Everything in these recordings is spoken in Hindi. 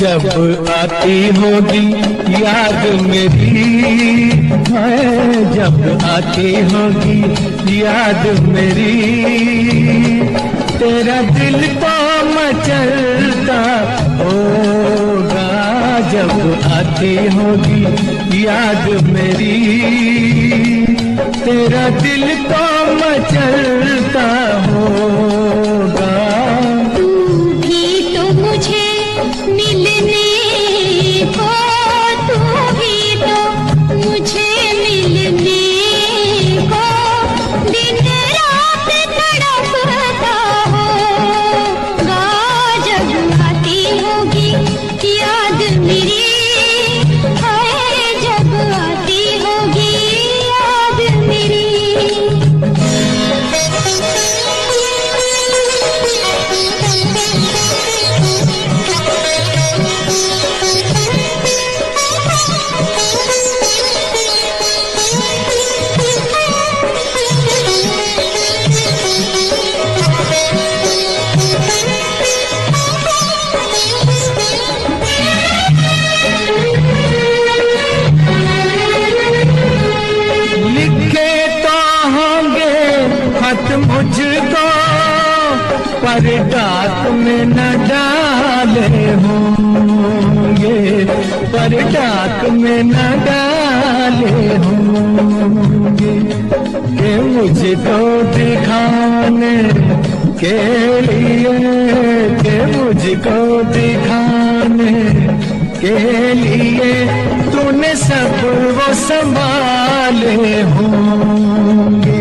जब आती होगी याद मेरी, जब आती होगी याद मेरी, तेरा दिल तो मचलता होगा। जब आती होगी याद मेरी, तेरा दिल तो मचलता होगा। मुझको पर डाक में न डाले होंगे, पर डाक में न डाले होंगे, कि मुझको दिखाने के लिए, कि मुझको दिखाने के लिए तूने सब वो संभाले होंगे।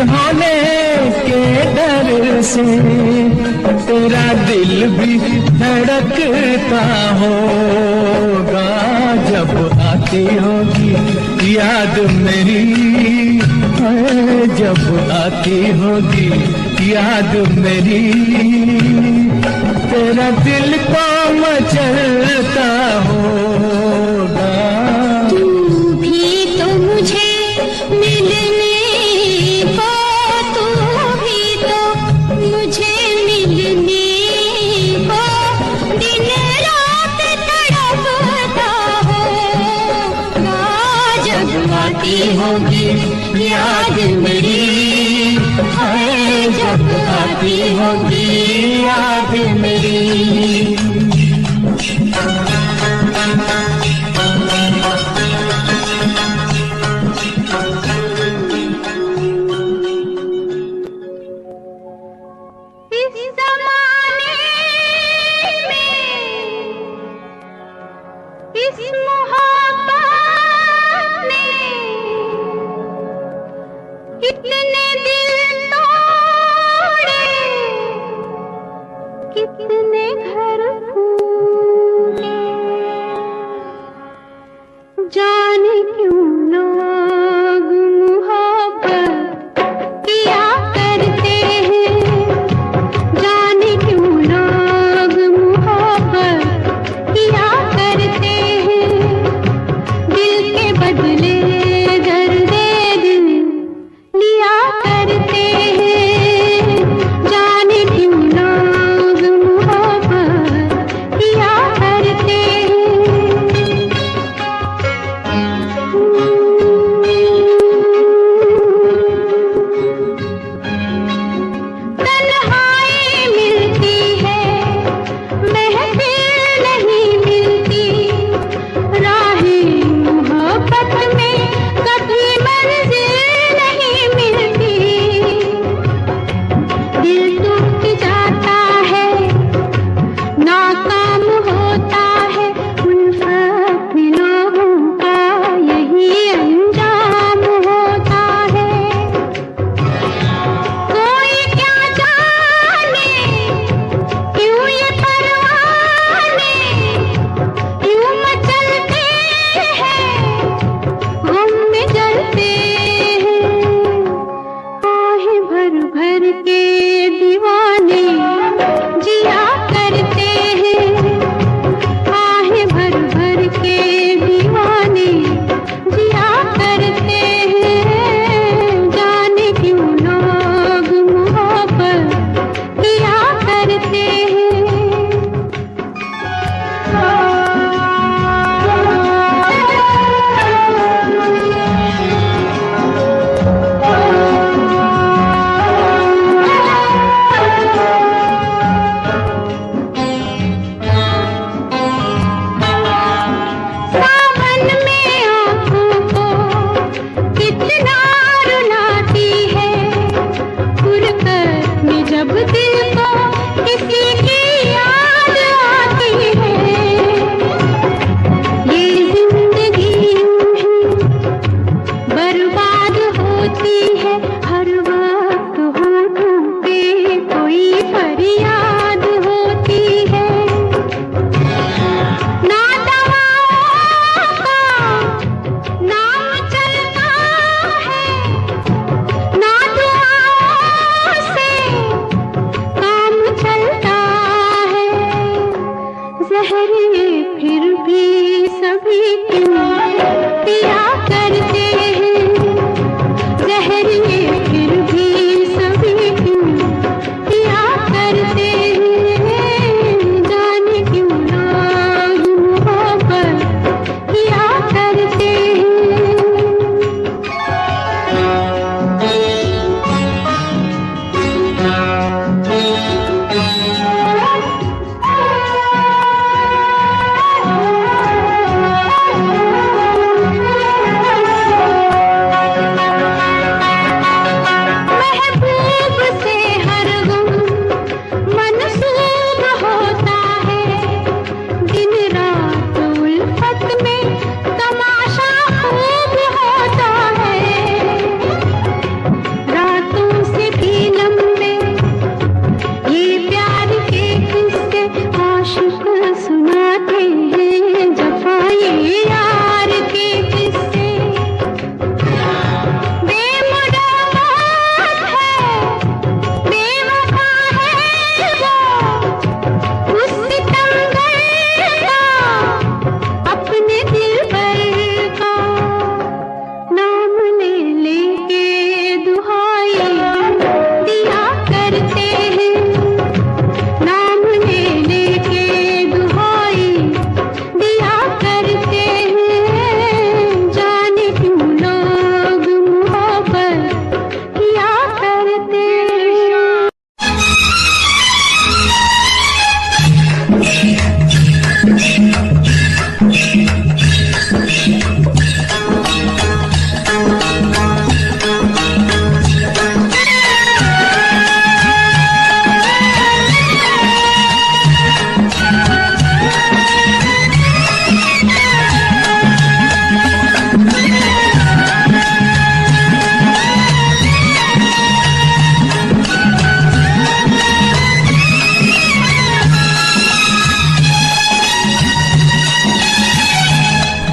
होने के डर से तेरा दिल भी धड़कता होगा। जब आती होगी याद मेरी, जब आती होगी याद मेरी, तेरा दिल को मचलता होगा। तू भी तो मुझे मिलने को, तू भी तो मुझे मिलने को दिन रात तड़पता होगा। जब आती होगी याद मेरी, जब आती होगी याद मेरी। कितने दिल तोड़े, कितने घर फूटे, जाने क्यों लोग मोहब्बत किया करते हैं, जाने क्यों लोग मोहब्बत किया करते हैं।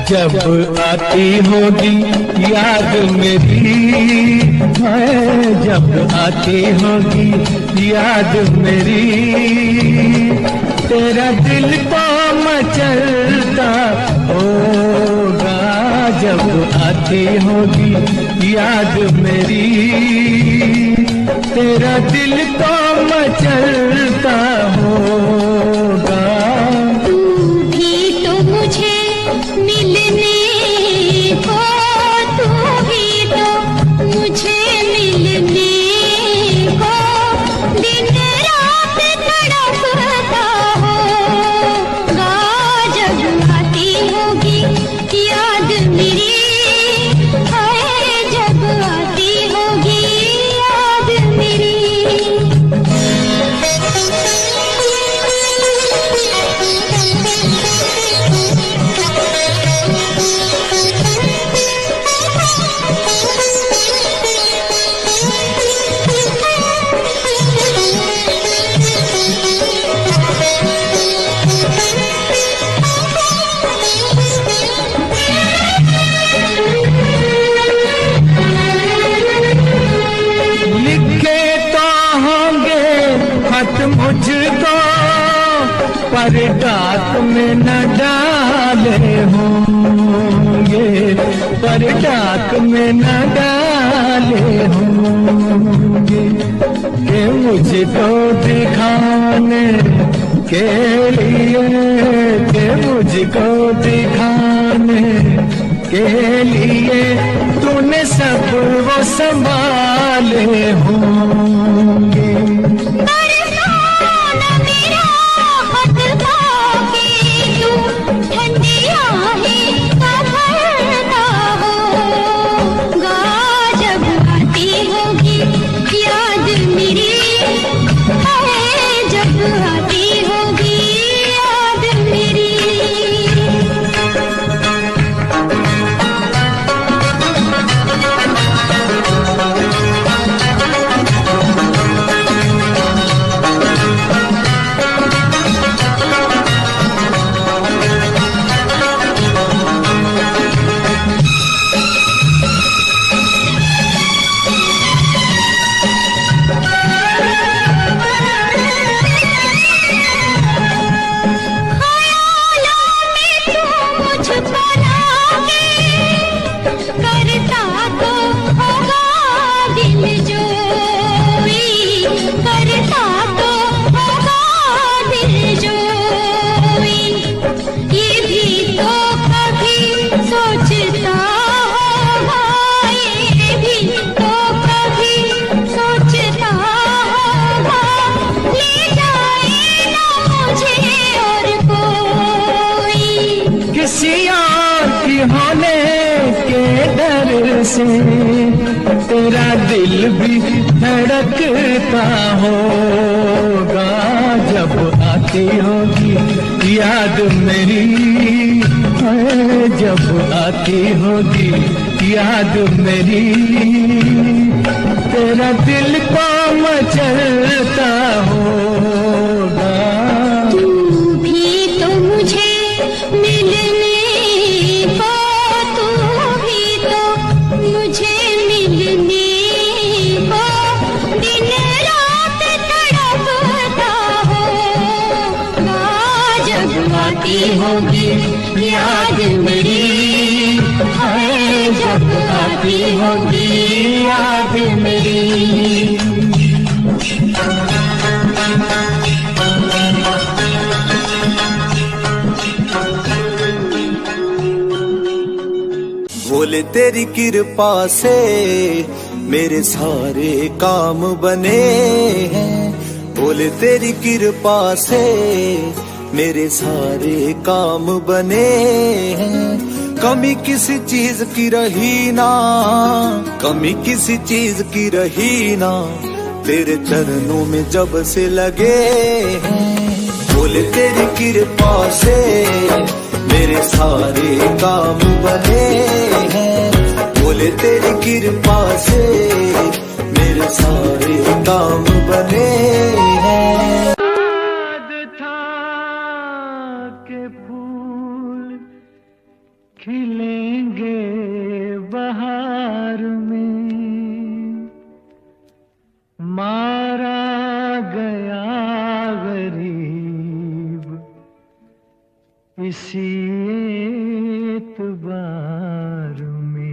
जब आती होगी याद मेरी, है जब आती होगी याद मेरी, तेरा दिल तो मचलता होगा। जब आती होगी याद मेरी, तेरा दिल तो मचलता होगा। तू भी तो मुझे मिलने को, तू भी तो मुझे मिलने को दिन रात तड़पता होगा। जब आती होगी याद मेरी, हाय जब आती होगी याद मेरी। लिखे तो होंगे खत मुझको, पर डाक में न डाले होंगे, पर डाक में न डाले होंगे। कि मुझको दिखाने के लिए, कि मुझको दिखाने के लिए तूने सब वो संभाले होंगे। बरसाना मेरा खत पाके तू ठंडी आहें का भरता होगा। जब आती होगी याद मेरी, हाय जब आती होगी याद मेरी। होने के डर से तेरा दिल भी धड़कता होगा। जब आती होगी याद मेरी, जब आती होगी याद मेरी, तेरा दिल को मचलता होगा। तू भी तो मुझे मिलने को, तू भी तो मुझे मिलने को दिन रात तड़पता होगा। जब आती होगी याद मेरी, जब आती होगी याद मेरी। बोले तेरी कृपा से मेरे सारे काम बने हैं, बोले तेरी कृपा से मेरे सारे काम बने हैं। कमी किसी चीज की रही ना, कमी किसी चीज की रही ना, तेरे चरणों में जब से लगे हैं। बोले तेरी कृपा से मेरे सारे काम बने हैं, बोले तेरी कृपा से मेरे सारे काम बने हैं। याद था के फूल खिलेंगे बहार में, मारा गया गरीब इसी एतबार में।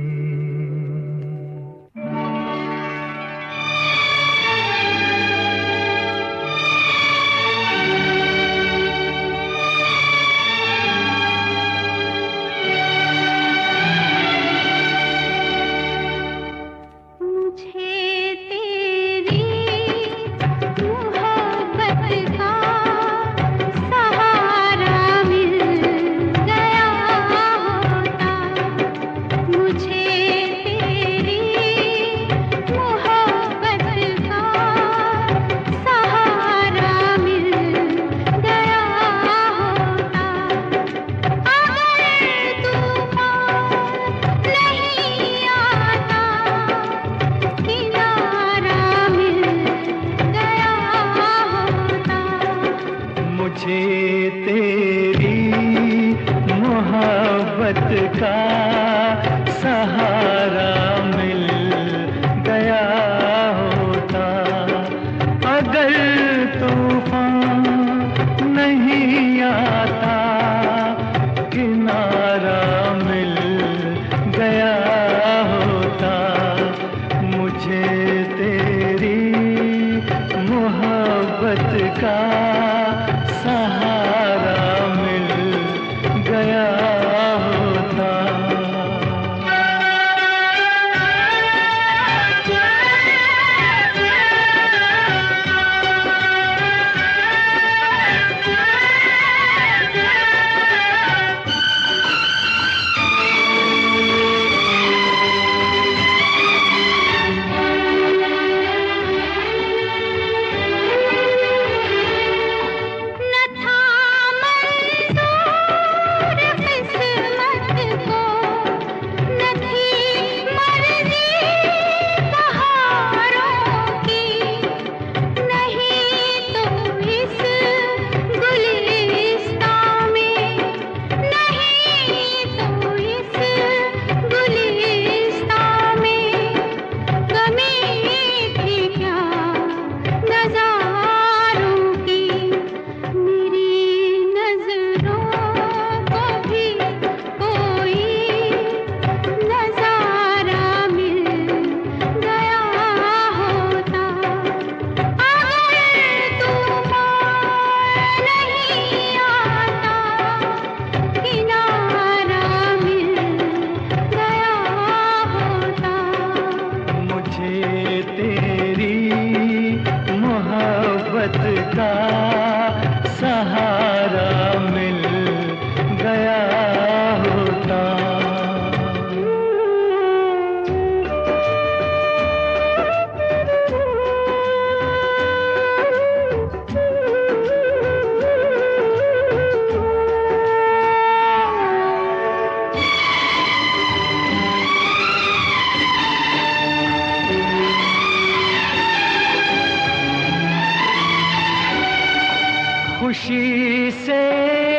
खुशी से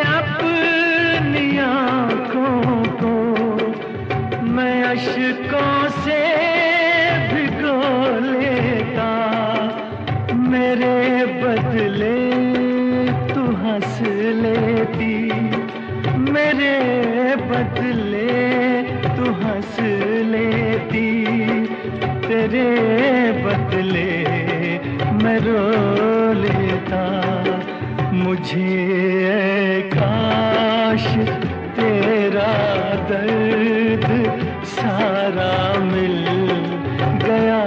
अपनी आँखों को मैं अश्कों से भिगो लेता, मेरे बदले तू हंस लेती, मेरे बदले तू हंस लेती, तेरे बदले मैं रो लेता। मुझे काश तेरा दर्द सारा मिल गया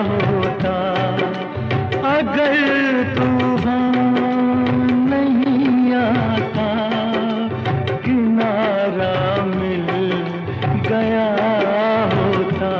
होता, अगर तूफान नहीं आता किनारा मिल गया होता।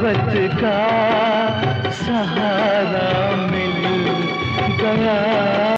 मोहब्बत का सहारा